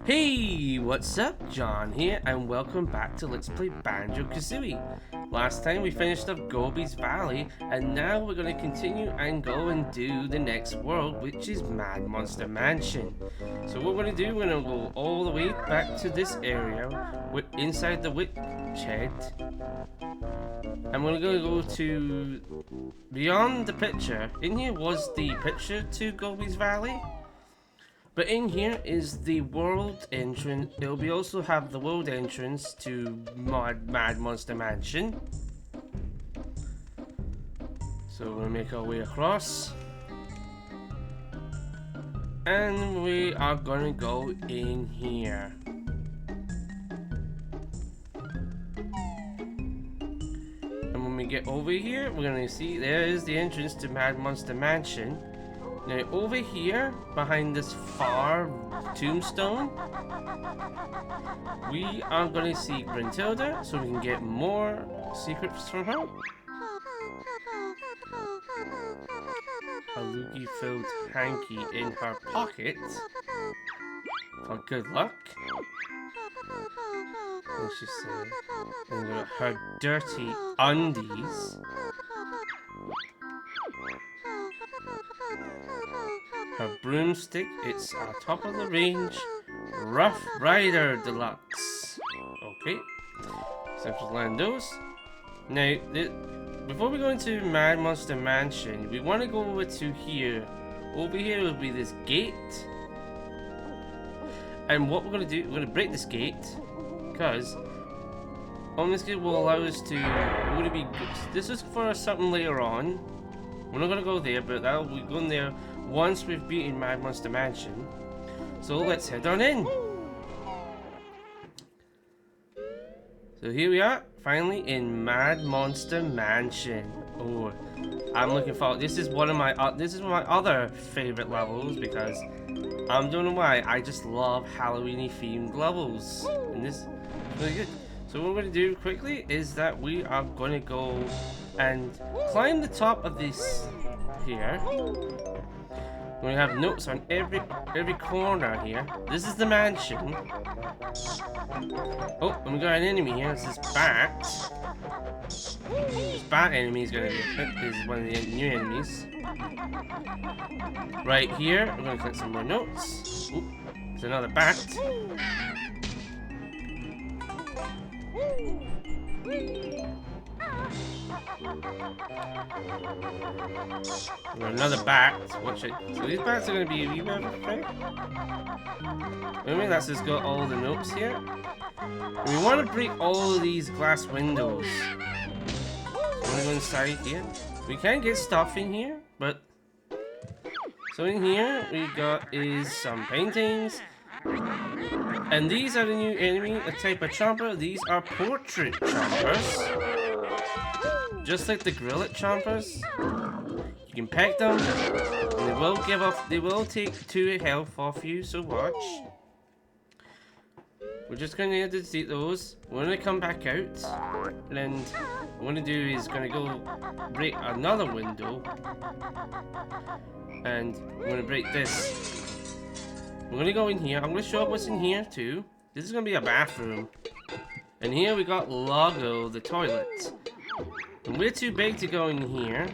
Hey, what's up? John here, and welcome back to Let's Play Banjo Kazooie. Last time we finished up Gobi's Valley, and now we're going to continue and go and do the next world, which is Mad Monster Mansion. So what we're going to do, we're going to go all the way back to this area, inside the witch head, and we're going to go to beyond the picture. In here was the picture to Gobi's Valley. But in here is the world entrance. It'll be also have the world entrance to Mad Monster Mansion. So we're gonna make our way across. And we are gonna go in here. And when we get over here, we're gonna see there is the entrance to Mad Monster Mansion. Now over here, behind this far tombstone, we are going to see Brintilda, so we can get more secrets from her. A loogie-filled hanky in her pocket for good luck. What's she say? And her dirty undies. Her broomstick, it's top of the range Rough Rider Deluxe. Okay, so let's land those. Now, before we go into Mad Monster Mansion, we want to go over to here. Over here will be this gate. And what we're going to do, we're going to break this gate. Because on this gate will allow us to, we're going to be, this is for something later on. We're not going to go there, but that'll be going there once we've beaten Mad Monster Mansion. So let's head on in. So here we are, finally in Mad Monster Mansion. Oh, I'm looking forward. This is one of my other favorite levels because I don't know why, I just love Halloweeny themed levels. And this is really good. So what we're going to do quickly is that we are going to go and climb the top of this here. We have notes on every corner here. This is the mansion. Oh, and we got an enemy here. This is Bat. This Bat enemy is going to is one of the new enemies. Right here, we're going to collect some more notes. Oop, there's another Bat. Another bat. Watch it. So these bats are going to be a wee bit of a fight. Maybe that's just got all the notes here. And we want to break all of these glass windows. So we're going to go inside here. We can get stuff in here, but so in here we got is some paintings. And these are the new enemy, a type of chomper. These are portrait chompers. Just like the grillet chompers. You can peck them, and they will take 2 health off you, so watch. We're just gonna defeat those. We're gonna come back out, and what we're gonna do is gonna go break another window. And we're gonna break this. We're gonna go in here. I'm gonna show up what's in here too. This is gonna be a bathroom. And here we got Logo, the toilet. And we're too big to go in here.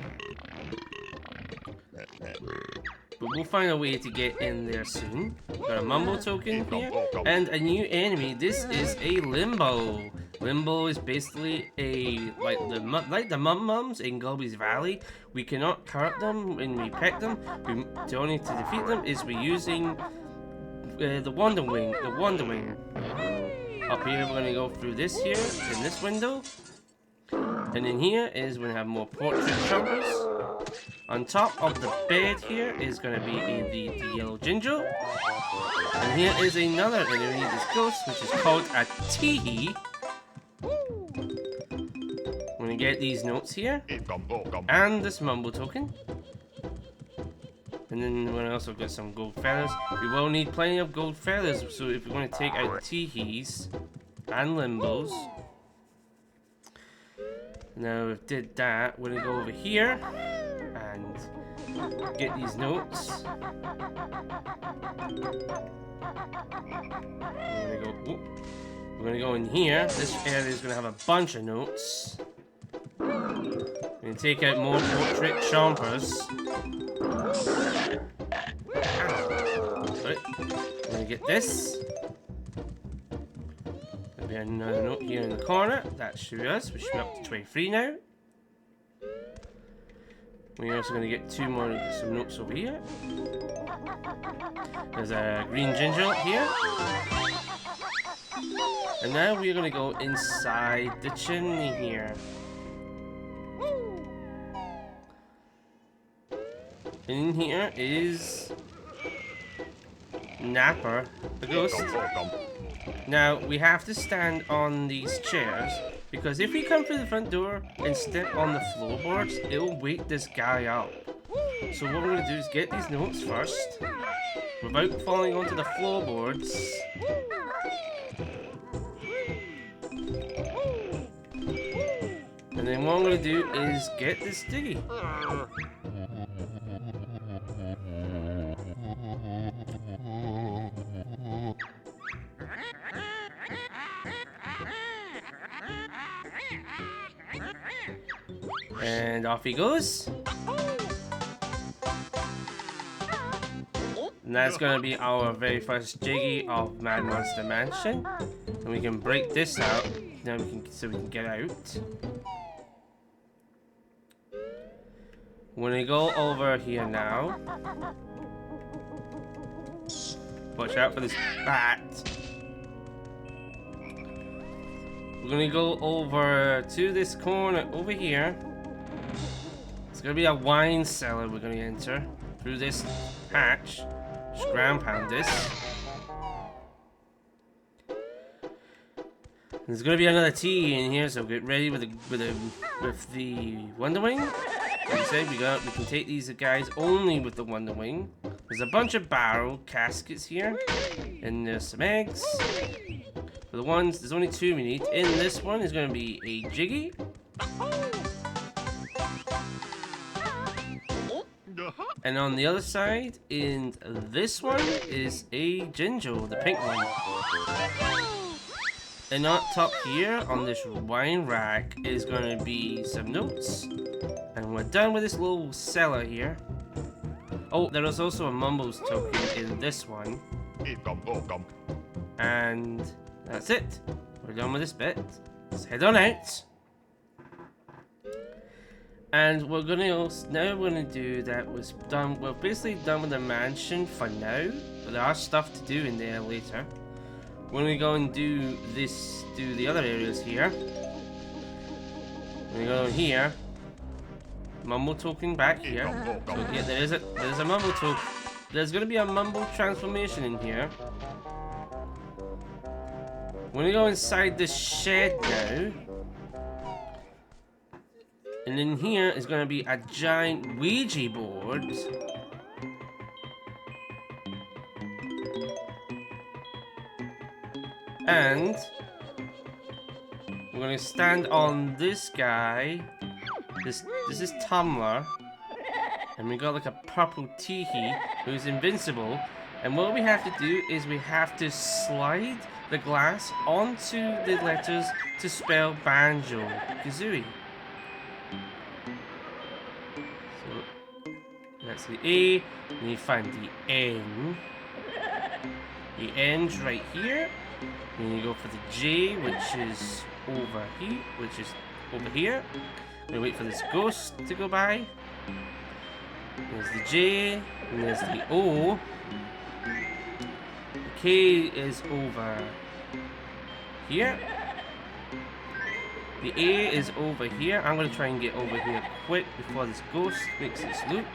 But we'll find a way to get in there soon. Got a Mumbo token here. And a new enemy. This is a Limbo. Limbo is basically a like the Mums in Gobi's Valley. We cannot hurt them when we peck them. The only to defeat them is we're using the Wonder Wing. The Wonder Wing. Up here we're gonna go through this here in this window. And in here is when we have more portrait chompers. On top of the bed here is going to be the yellow ginger. And here is another enemy, this ghost, which is called a Teehee. I'm going to get these notes here. And this Mumbo token. And then we're going to also get some gold feathers. We will need plenty of gold feathers, so if we're going to take out Teehees and Limbos. Now we've did that, we're gonna go over here and get these notes. We're gonna go in here. This area is gonna have a bunch of notes. We're gonna take out more portrait chompers. Right. We're gonna get this. There'll be another note here in the corner. That should be us. We should be up to 23 now. We're also going to get some notes over here. There's a green ginger here. And now we're going to go inside the chimney here. In here is Napper, the ghost. Now, we have to stand on these chairs, because if we come through the front door and step on the floorboards, it will wake this guy up. So what we're going to do is get these notes first, without falling onto the floorboards. And then what I'm going to do is get this diggy. And off he goes. And that's gonna be our very first Jiggy of Mad Monster Mansion. And we can break this out. Now so we can get out. When we go over here now. Watch out for this bat. We're gonna go over to this corner over here. It's gonna be a wine cellar we're gonna enter through this hatch. Just ground pound this. There's gonna be another T in here, so get ready with the Wonder Wing. Like I said, we can take these guys only with the Wonder Wing. There's a bunch of barrel caskets here, and there's some eggs. For the ones, there's only 2 we need. In this one is going to be a Jiggy. And on the other side, in this one, is a Jinjo, the pink one. And on top here, on this wine rack, is going to be some notes. And we're done with this little cellar here. Oh, there is also a Mumbles token in this one. And that's it. We're done with this bit. Let's head on out. And we're gonna do that was done. We're basically done with the mansion for now, but there are stuff to do in there later. We're gonna go and do the other areas here. We're gonna go here. Mumble token back here. So yeah, there's a Mumble token. There's gonna be a Mumble transformation in here. We're gonna go inside this shed now. And in here is gonna be a giant Ouija board. And we're gonna stand on this guy. This is Tumblr. And we got like a purple teehee who's invincible. And what we have to do is we have to slide the glass onto the letters to spell Banjo Kazooie. So that's the A. And you find the N. The N's right here. And you go for the J, which is over here. We wait for this ghost to go by. There's the J, and there's the O. The K is over here. The A is over here. I'm gonna try and get over here quick before this ghost makes its loop.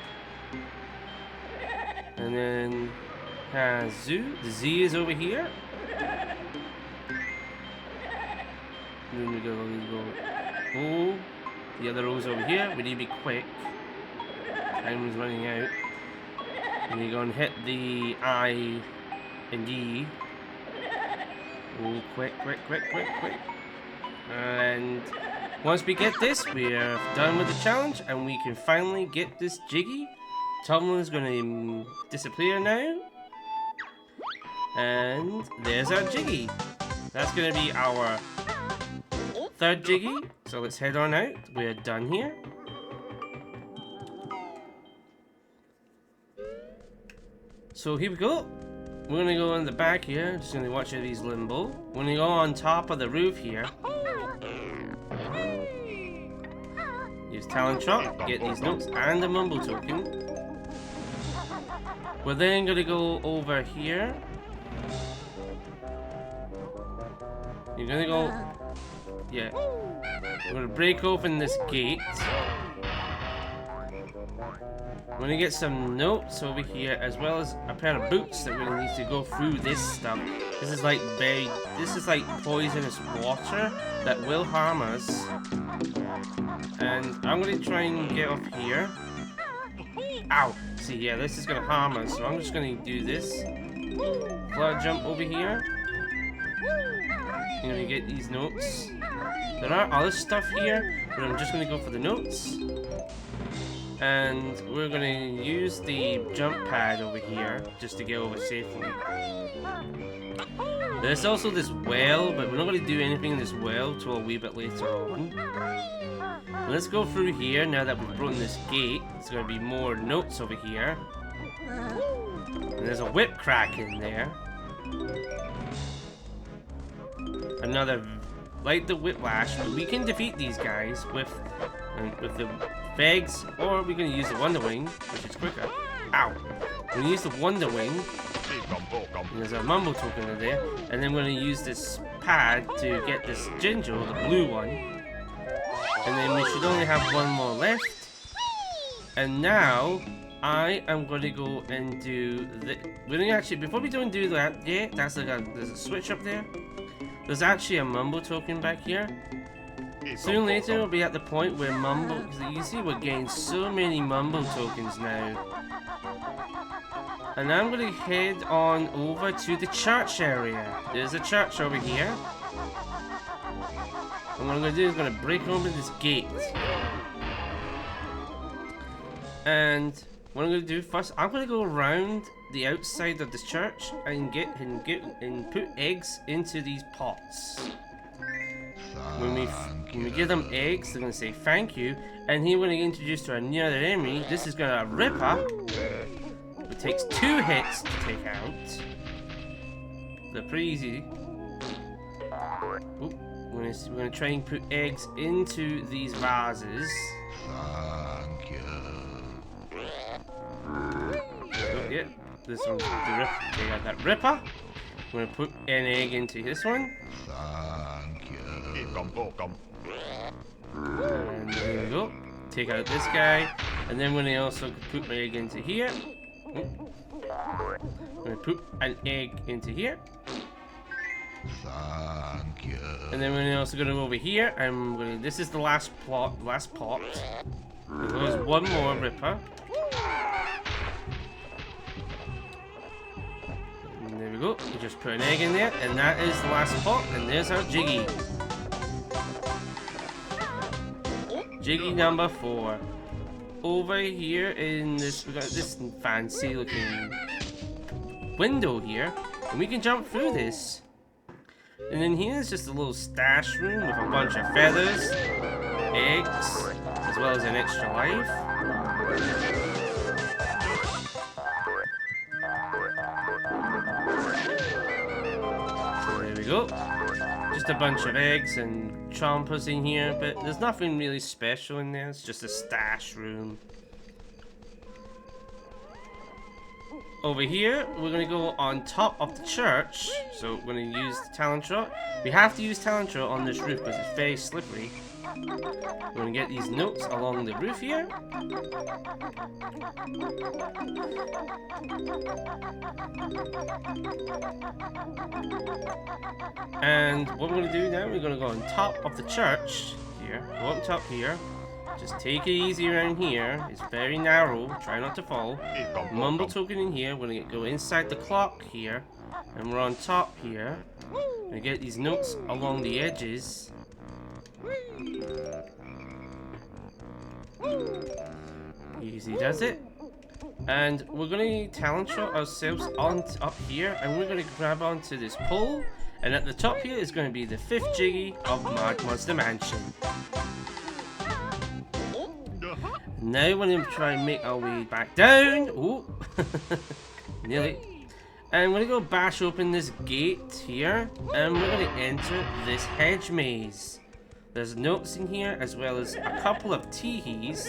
And then Kazoo. The Z is over here. And then we go O. The other O's over here. We need to be quick. Time is running out. And you go and hit the I and D. Oh, quick. And once we get this, we are done with the challenge and we can finally get this Jiggy. Tumblr is going to disappear now. And there's our Jiggy. That's gonna be our third Jiggy. So let's head on out. We're done here. So here we go. We're gonna go in the back here. Just gonna watch these limbo. We're gonna go on top of the roof here. Use talent shot, get these notes and a mumble token. We're then gonna go over here. You're gonna go, yeah. We're gonna break open this gate. We're gonna get some notes over here, as well as a pair of boots that we're gonna need to go through this stuff. This is like poisonous water that will harm us. And I'm gonna try and get up here. Ow! See, yeah, this is gonna harm us, so I'm just gonna do this. Flutter jump over here. I'm gonna get these notes. There are other stuff here, but I'm just gonna go for the notes. And we're gonna use the jump pad over here just to get over safely. There's also this well, but we're not gonna do anything in this well till a wee bit later on. Let's go through here now that we've broken this gate. There's gonna be more notes over here. And there's a whip crack in there. Another, like the whiplash, but we can defeat these guys with the Fegs, or we're gonna use the Wonder Wing, which is quicker. Ow! We're gonna use the Wonder Wing. And there's a mumble token in there, and then we're gonna use this pad to get this Ginger, the blue one. And then we should only have one more left. And now I am going to go and do the. We're gonna actually, before we don't do that, yeah, that's like there's a switch up there. There's actually a mumble token back here. Soon later, we'll be at the point where mumble. You see, we're getting so many mumble tokens now. And I'm going to head on over to the church area. There's a church over here. And what I'm going to do is going to break open this gate. And what I'm going to do first, I'm going to go around the outside of this church and put eggs into these pots. When we give them eggs, they're going to say thank you. And here we're going to introduce to another enemy. This is going to Ripper. It takes 2 hits to take out. They're pretty easy. Oop. We're going to try and put eggs into these vases. Thank you. Oh, yeah, this one's the Ripper. Take out that Ripper. We're going to put an egg into this one. Thank you. And there we go. Take out this guy. And then we're going to also put my egg into here. I'm going to put an egg into here. Thank you. And then we're also going to go over here. This is the last pot. There's one more Ripper. And there we go. We just put an egg in there, and that is the last pot. And there's our Jiggy. Jiggy number 4. Over here in this, we got this fancy looking window here, and we can jump through this. And then here's just a little stash room with a bunch of feathers, eggs, as well as an extra life. So there we go. Just a bunch of eggs and chompers in here, but there's nothing really special in there. It's just a stash room. Over here, we're going to go on top of the church. So we're going to use the talent shot. We have to use talent shot on this roof because it's very slippery. We're going to get these notes along the roof here. And what we're going to do now, we're going to go on top of the church here. Go up top here. Just take it easy around here. It's very narrow. Try not to fall. Mumble token in here. We're going to go inside the clock here. And we're on top here. We're going to get these notes along the edges. Easy does it. And we're going to talent shot ourselves on up here, and we're going to grab onto this pole. And at the top here is going to be the 5th Jiggy of Monster Mansion. Now we're going to try and make our way back down. Ooh, nearly. And we're going to go bash open this gate here, and we're going to enter this hedge maze. There's notes in here, as well as a couple of teehees.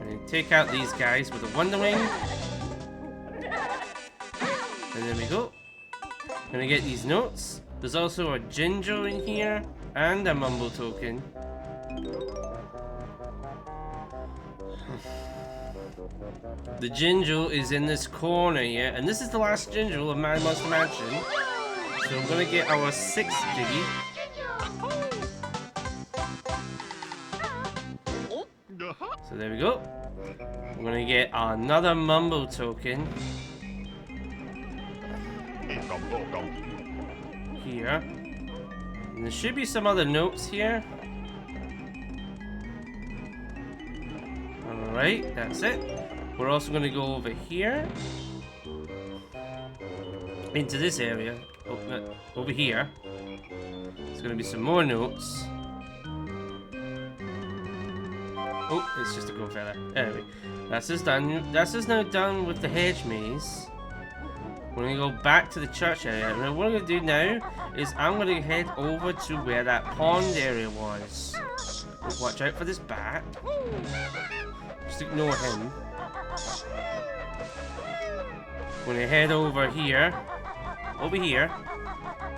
And take out these guys with a Wonder Wing. And there we go. Gonna get these notes. There's also a Ginger in here, and a Mumbo token. The Ginger is in this corner here, and this is the last Ginger of My Monster Mansion. So I'm gonna get our 6th Jiggy. So there we go. I'm gonna get another Mumbo token. Here. And there should be some other notes here. Alright, that's it. We're also going to go over here. Into this area. Over here. There's going to be some more notes. Oh, it's just a go feather. Anyway, that's us done. That's us now done with the hedge maze. We're going to go back to the church area. And what I'm going to do now is I'm going to head over to where that pond area was. Watch out for this bat. Just ignore him. We're going to head over here. Over here.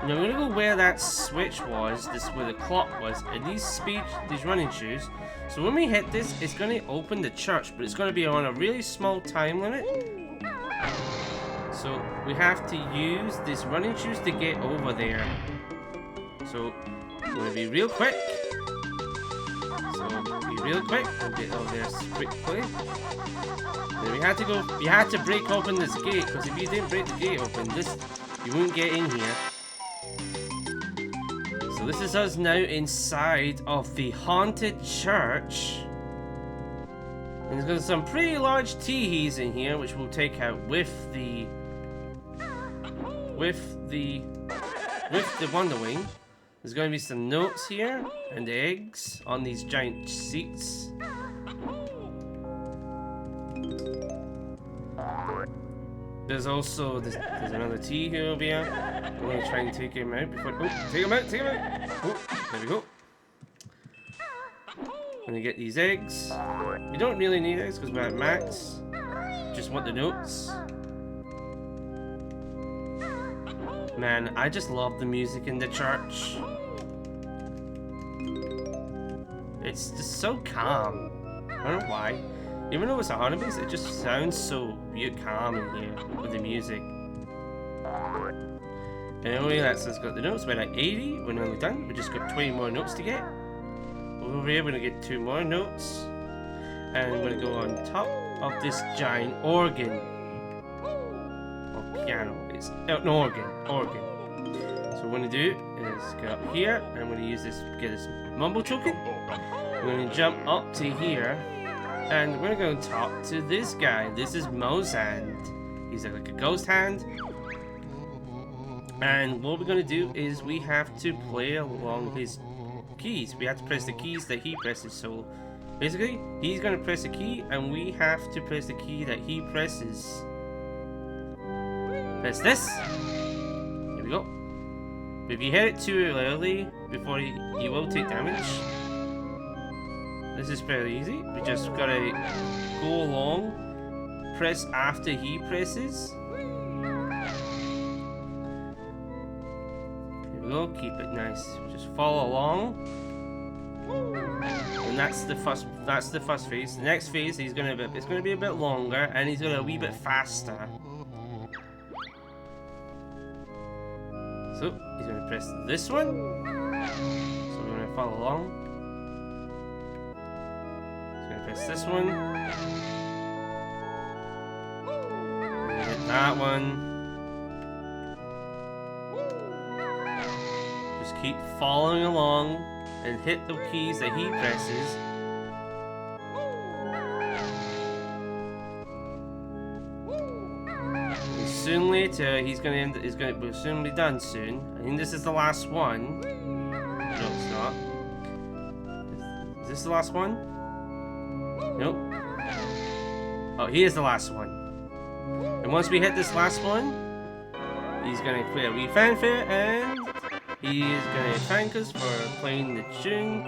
And I'm going to go where that switch was. This where the clock was. And these running shoes. So when we hit this, it's going to open the church. But it's going to be on a really small time limit. So we have to use this running shoes to get over there. So I'm going to be real quick. Real quick, we'll get over there quickly. Then we had to go. You had to break open this gate, because if you didn't break the gate open, you wouldn't get in here. So this is us now inside of the haunted church. And there's got some pretty large teehees in here, which we'll take out with the Wonder Wing. There's going to be some notes here and eggs on these giant seats. There's also there's another tea here over here. I'm going to try and take him out before. Oh, take him out! Take him out! Oh, there we go. I'm going to get these eggs. We don't really need eggs because we're at max. Just want the notes. Man, I just love the music in the church. It's just so calm. I don't know why. Even though it's a haunted base, it just sounds so calm in here with the music. Anyway, that's us got the notes. We're at 80. We're nearly done. We just got 20 more notes to get. Over here, we're gonna get 2 more notes, and we're gonna go on top of this giant organ. Or piano. It's an organ. So what we're gonna do is get up here, and I'm gonna use this, get this Mumbo token. We're gonna jump up to here, and we're gonna talk to this guy. This is Mozand. He's like a ghost hand. And what we're gonna do is we have to play along his keys. We have to press the keys that he presses. So basically, he's gonna press a key, and we have to press the key that he presses. Press this. Here we go. If you hit it too early, before he will take damage. This is fairly easy. We just gotta go along, press after he presses. Here we go. Keep it nice. Just follow along. And that's the first phase. The next phase, it's gonna be a bit longer, and he's gonna a wee bit faster. So he's gonna press this one. So we're gonna follow along. He's gonna press this one. Hit that one. Just keep following along. and hit the keys that he presses. And soon later, we'll soon be done soon. I think this is the last one. No, it's not. Is this the last one? Nope. Oh, he is the last one. And once we hit this last one, he's gonna play a wee fanfare, and he is gonna thank us for playing the tune,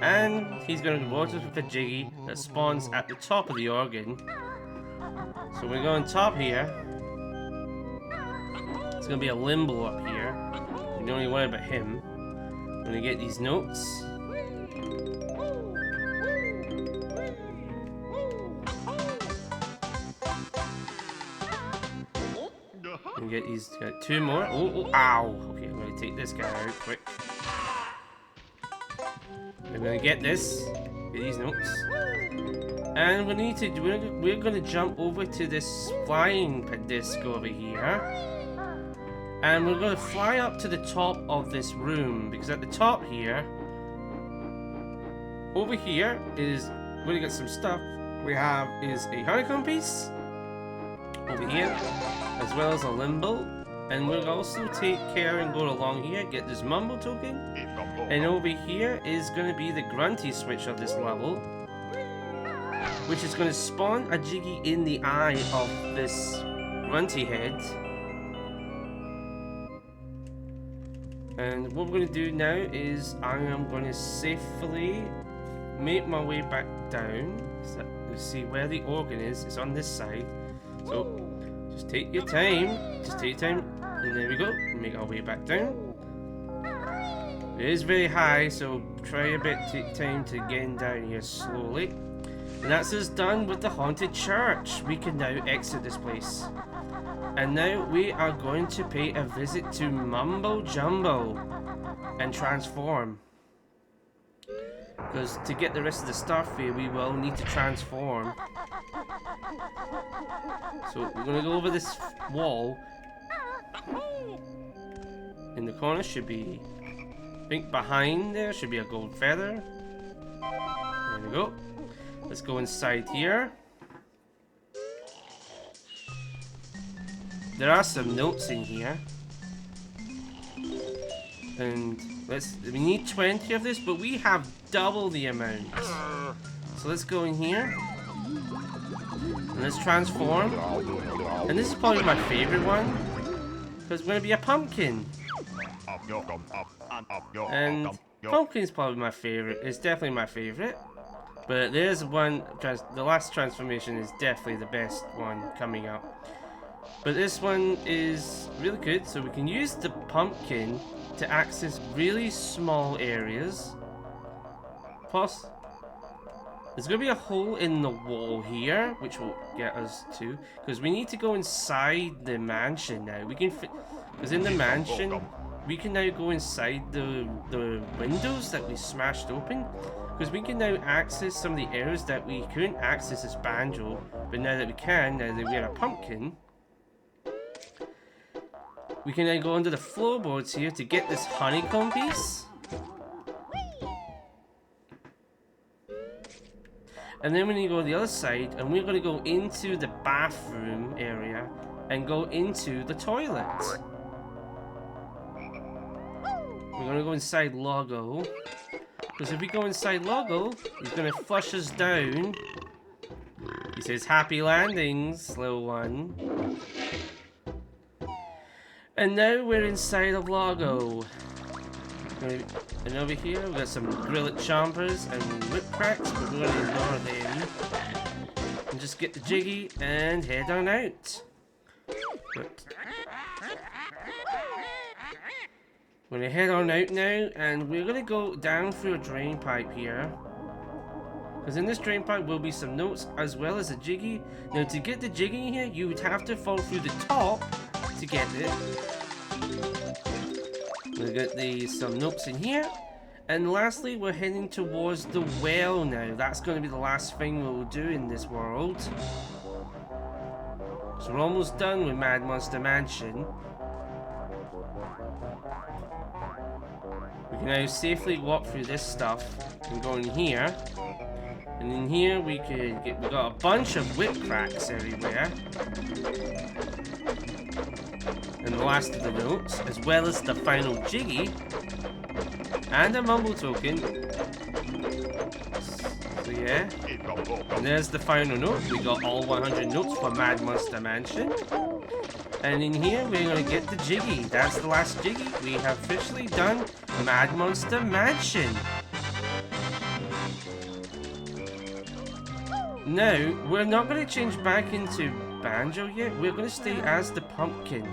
and he's gonna reward us with a jiggy that spawns at the top of the organ. So we're going top here. It's gonna be a limbo up here. We don't need to worry about him. I'm gonna get these notes. And get these, got two more. Oh, ow! Okay, I'm gonna take this guy out quick. I'm gonna get this, get these notes, and we're gonna jump over to this flying disc over here, and we're gonna fly up to the top of this room, because at the top here, over here is where we got some stuff. We have is a honeycomb piece over here, as well as a limbo, and we'll also take care and go along here, get this mumbo token, and over here is going to be the grunty switch of this level, which is going to spawn a jiggy in the eye of this grunty head. And what we're going to do now is I am going to safely make my way back down. So, let's see where the organ is. It's on this side. So just take your time. Just take your time. And there we go. Make our way back down. It is very high, so try a bit take time to get down here slowly. And that's us done with the haunted church. We can now exit this place. And now we are going to pay a visit to Mumbo Jumbo and transform. Because to get the rest of the stuff here, we will need to transform. So we're going to go over this wall. In the corner should be, I think behind there should be a gold feather. There we go. Let's go inside here. There are some notes in here. And we need 20 of this, but we have double the amount. So let's go in here. And let's transform. And this is probably my favorite one, because we're going to be a pumpkin. And pumpkin's probably my favorite. It's definitely my favorite. But there's one, the last transformation is definitely the best one coming up. But this one is really good, so we can use the pumpkin to access really small areas. Plus, there's going to be a hole in the wall here, which will get us to, because we need to go inside the mansion now. We can fit, because in the mansion, we can now go inside the windows that we smashed open. Because we can now access some of the areas that we couldn't access as Banjo, but now that we can, now that we're a pumpkin, we can then go under the floorboards here to get this honeycomb piece. And then we're going to go to the other side, and we're going to go into the bathroom area and go into the toilet. We're going to go inside Logo. Because if we go inside Logo, he's going to flush us down. He says, "Happy landings, little one." And now we're inside of Logo. And over here, we've got some grillet chompers and whip cracks, but we're going to ignore them. And just get the jiggy and head on out. But we're going to head on out now, and we're going to go down through a drain pipe here. Because in this drain pipe will be some notes as well as a jiggy. Now to get the jiggy here, you would have to fall through the top to get it. We've got some notes in here. And lastly, we're heading towards the well now. That's going to be the last thing we'll do in this world. So we're almost done with Mad Monster Mansion. We Now safely walk through this stuff and go in here. And in here we got a bunch of whip cracks everywhere. And the last of the notes, as well as the final Jiggy. And a Mumble token. So yeah. And there's the final note. We got all 100 notes for Mad Monster Mansion. And in here we're going to get the Jiggy. That's the last Jiggy. We have officially done Mad Monster Mansion. Now, we're not going to change back into Banjo yet. We're going to stay as the pumpkin.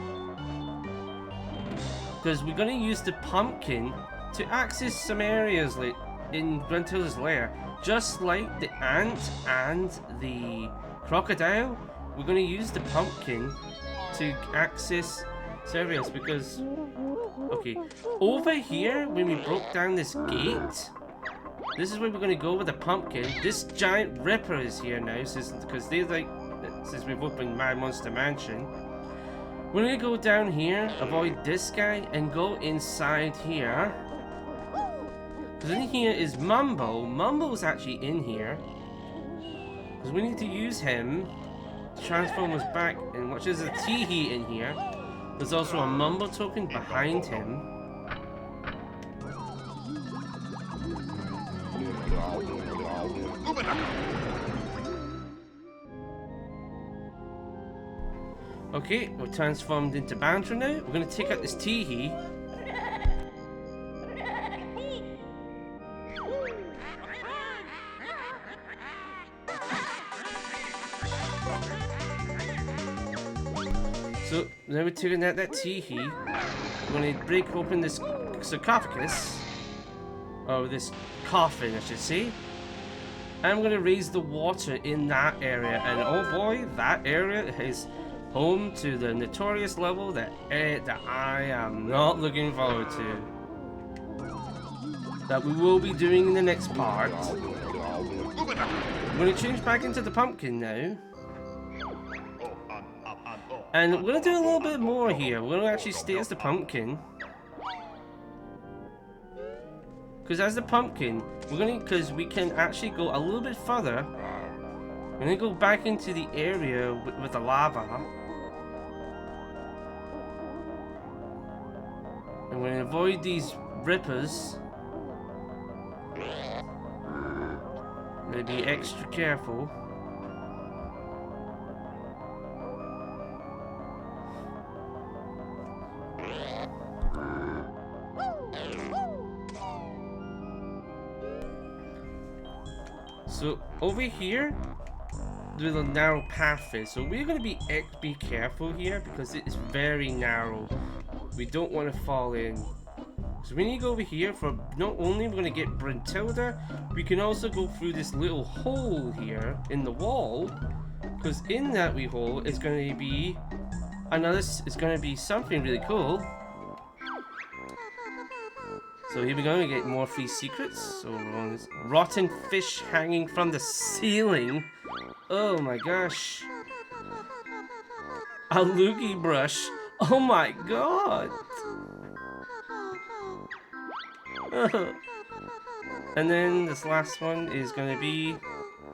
Because we're going to use the pumpkin to access some areas like in Gruntilda's lair. Just like the ant and the crocodile, we're going to use the pumpkin to access areas because... Okay, over here, when we broke down this gate, this is where we're going to go with the pumpkin. This giant ripper is here now, because they're like, since we've opened Mad Monster Mansion. We're going to go down here, avoid this guy, and go inside here. Because in here is Mumbo. Mumbo's actually in here. Because we need to use him to transform us back. And watch, there's a Teehee in here. There's also a Mumbo token behind him. Okay, we're transformed into Banjo now. We're going to take out this Teehee. So now we're taking out that Teehee. We're going to break open this sarcophagus. Or this coffin, I should say. And I'm going to raise the water in that area. And oh boy, that area is home to the notorious level that I am not looking forward to. That we will be doing in the next part. I'm going to change back into the pumpkin now. And we're going to do a little bit more here. We're going to actually stay as the pumpkin. Because as the pumpkin, because we can actually go a little bit further. We're going to go back into the area with the lava. And we're going to avoid these rippers. I'm going to be extra careful. So over here, there's a narrow path is. So we're going to be careful here because it is very narrow. We don't want to fall in. So we need to go over here for not only we're going to get Gruntilda, we can also go through this little hole here in the wall. Because in that wee hole is going to be something really cool. So here we go, we get more free secrets. So rotten fish hanging from the ceiling. Oh my gosh. A loogie brush. Oh my god. And then this last one is going to be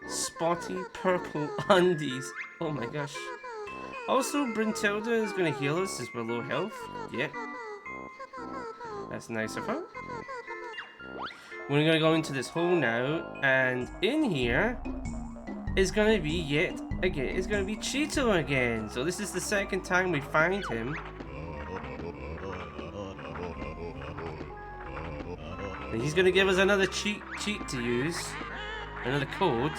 spotty purple undies. Oh my gosh. Also, Gruntilda is going to heal us as we're low health. Yep. That's nice of her. We're going to go into this hole now, and in here is going to be it's going to be Cheeto again. So this is the second time we find him. And he's going to give us another cheat to use, another code.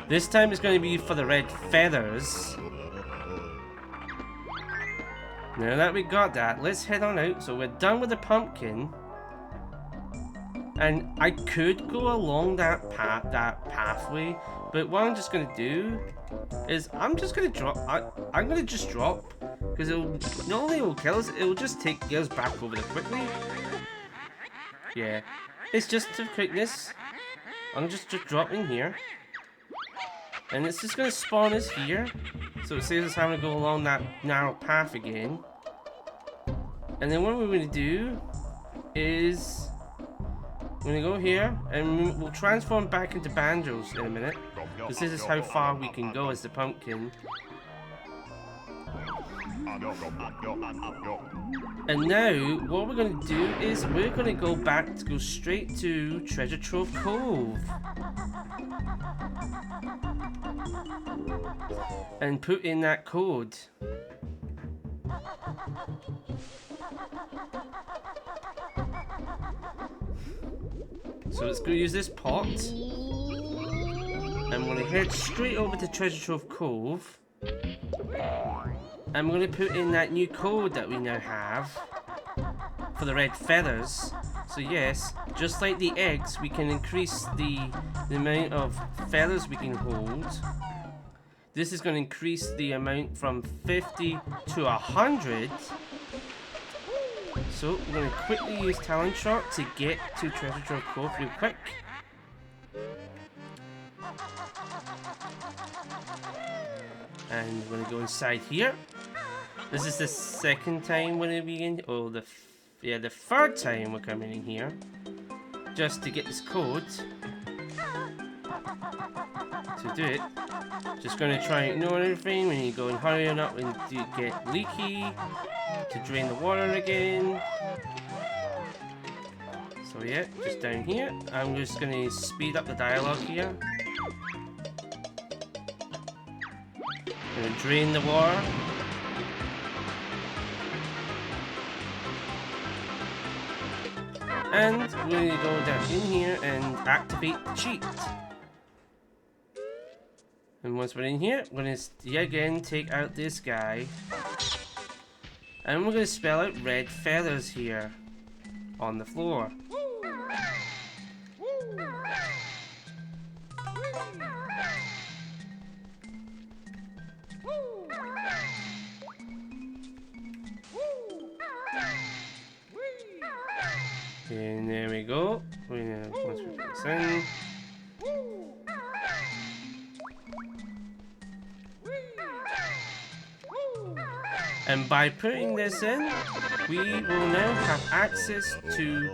This time it's going to be for the red feathers. Now that we got that, let's head on out. So we're done with the pumpkin. And I could go along that pathway, but what I'm just going to do is I'm just going to drop. I'm going to just drop because not only will kill us, it will just get us back over there quickly. Yeah, it's just for quickness. I'm just dropping here. And it's just gonna spawn us here. So it saves us having to go along that narrow path again. And then what we're gonna do is we're gonna go here and we'll transform back into Banjos in a minute. Because this is how far we can go as the pumpkin. And now, what we're going to do is we're going to go straight to Treasure Trove Cove. And put in that code. So let's go use this pot. I'm going to head straight over to Treasure Trove Cove. I'm going to put in that new code that we now have for the red feathers. So yes, just like the eggs, we can increase the amount of feathers we can hold. This is going to increase the amount from 50 to 100. So we're going to quickly use Talon Shot to get to Treasure Trove Cove real quick. And we're going to go inside here. This is the second time we're going to be in, the third time we're coming in here. Just to get this code. To do it. Just going to try and ignore everything when you go and hurrying up and you get leaky. To drain the water again. So yeah, just down here. I'm just going to speed up the dialogue here. Gonna drain the water. And we're gonna go down in here and activate the cheat. And once we're in here, we're gonna yet again take out this guy. And we're gonna spell out red feathers here on the floor. And there we go. Once we put this in. And by putting this in, we will now have access to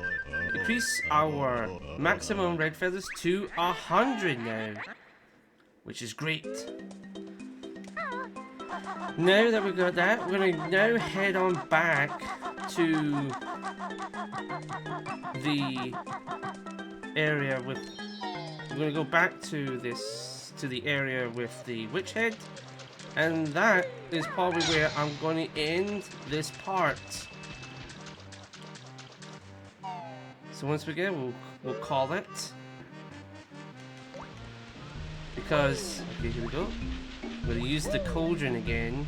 increase our maximum red feathers to 100 now. Which is great. Now that we got that, we're going to now head on back to the area with. We're going to go back to the area with the witch head, and that is probably where I'm going to end this part. So once we get it, we'll call it, because okay, here we go. We're going to use the cauldron again.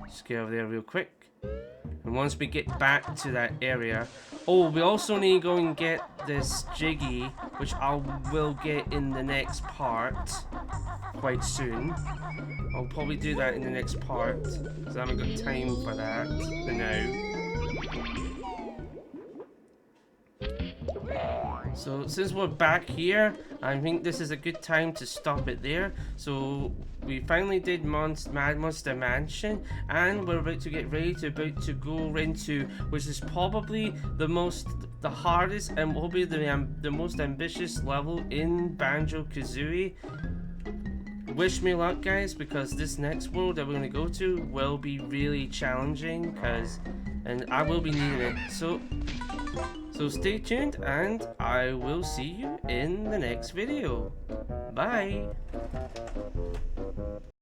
Just get over there real quick. And once we get back to that area... Oh, we also need to go and get this Jiggy, which I will get in the next part quite soon. I'll probably do that in the next part, because I haven't got time for that for now. So since we're back here, I think this is a good time to stop it there. So we finally did Mad Monster Mansion, and we're about to get ready to go into, which is probably the hardest and will be the most ambitious level in Banjo Kazooie. Wish me luck, guys, because this next world that we're going to go to will be really challenging, and I will be needing it. So stay tuned, and I will see you in the next video. Bye!